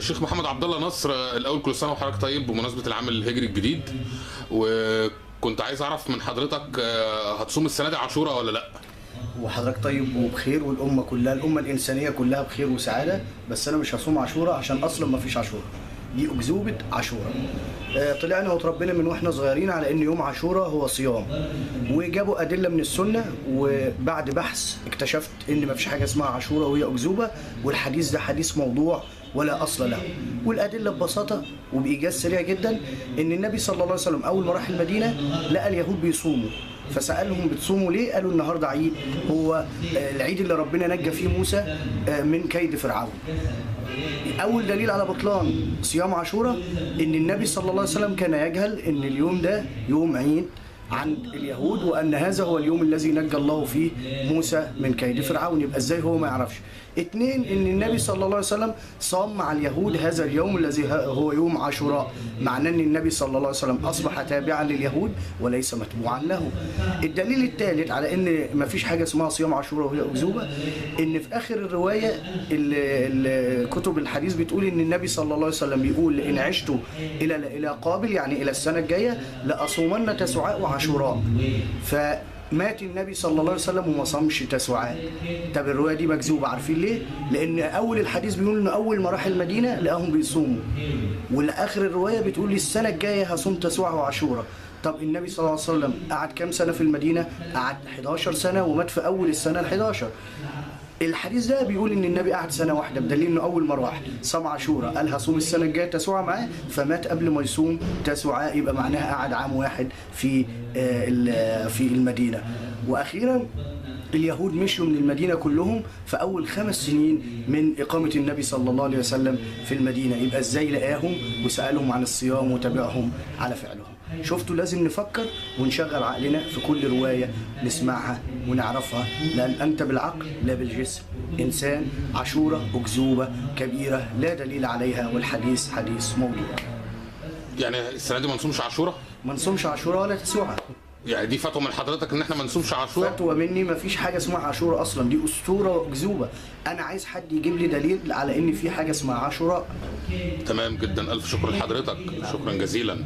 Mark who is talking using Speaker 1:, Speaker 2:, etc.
Speaker 1: الشيخ محمد عبد الله نصر، الاول كل سنه وحضرتك طيب بمناسبه العام الهجري الجديد. وكنت عايز اعرف من حضرتك هتصوم السنه دي عاشوراء ولا لا؟
Speaker 2: وحضرتك طيب وبخير، والامه كلها، الامه الانسانيه كلها بخير وسعاده. بس انا مش هصوم عاشوراء عشان اصلا ما فيش عاشوراء، دي اكذوبه عاشوراء. طلعنا وتربينا من واحنا صغيرين على ان يوم عاشوراء هو صيام، وجابوا ادله من السنه، وبعد بحث اكتشفت ان ما فيش حاجه اسمها عاشوراء وهي اكذوبه، والحديث ده حديث موضوع ولا اصل له. والادله ببساطه وبايجاز سريع جدا ان النبي صلى الله عليه وسلم اول ما راح المدينه لقى اليهود بيصوموا، فسالهم بتصوموا ليه؟ قالوا النهارده عيد، هو العيد اللي ربنا نجى فيه موسى من كيد فرعون. اول دليل على بطلان صيام عاشوراء ان النبي صلى الله عليه وسلم كان يجهل ان اليوم ده يوم عيد عند اليهود، وان هذا هو اليوم الذي نجى الله فيه موسى من كيد فرعون. يبقى ازاي هو ما يعرفش؟ اتنين، ان النبي صلى الله عليه وسلم صام مع اليهود هذا اليوم الذي هو يوم عاشوراء، معناه ان النبي صلى الله عليه وسلم اصبح تابعا لليهود وليس متبوعا له. الدليل الثالث على ان ما فيش حاجه اسمها صيام عاشوراء وهي اكذوبه، ان في اخر الروايه كتب الحديث بتقول ان النبي صلى الله عليه وسلم بيقول ان عشت الى قابل، يعني الى السنه الجايه، لاصومن تسعاء وعاشوراء. مات النبي صلى الله عليه وسلم وما صامش تسعاء. طب الروايه دي مكذوبه، عارفين ليه؟ لان اول الحديث بيقول انه اول ما راح المدينه لقاهم بيصوموا، والاخر الروايه بتقول لي السنه الجايه هصوم تسعاء وعاشوراء. طب النبي صلى الله عليه وسلم قعد كام سنه في المدينه؟ قعد 11 سنه ومات في اول السنه ال11. الحديث ده بيقول ان النبي قعد سنه واحده، بدليل انه اول ما راح صام عاشوراء قال هصوم السنه الجايه تسعاء معاه، فمات قبل ما يصوم تسعاء، يبقى معناها قعد عام واحد في المدينه. واخيرا اليهود مشوا من المدينه كلهم في اول 5 سنين من اقامه النبي صلى الله عليه وسلم في المدينه، يبقى ازاي لقاهم وسالهم عن الصيام وتابعهم على فعلهم؟ شفتوا؟ لازم نفكر ونشغل عقلنا في كل روايه نسمعها ونعرفها، لان انت بالعقل لا بالجسم. انسان، عاشوراء اكذوبه كبيره لا دليل عليها، والحديث حديث موضوع.
Speaker 1: يعني السنه دي ما نصومش عاشوراء؟
Speaker 2: ما نصومش عاشوراء ولا تسوعة.
Speaker 1: يعني دي فتوى من حضرتك ان احنا ما نصومش عاشوراء؟
Speaker 2: فتوى مني، ما فيش حاجه اسمها عاشوراء اصلا، دي اسطوره واكذوبه. انا عايز حد يجيب لي دليل على ان في حاجه اسمها عاشوراء.
Speaker 1: تمام جدا، الف شكر لحضرتك، شكرا جزيلا.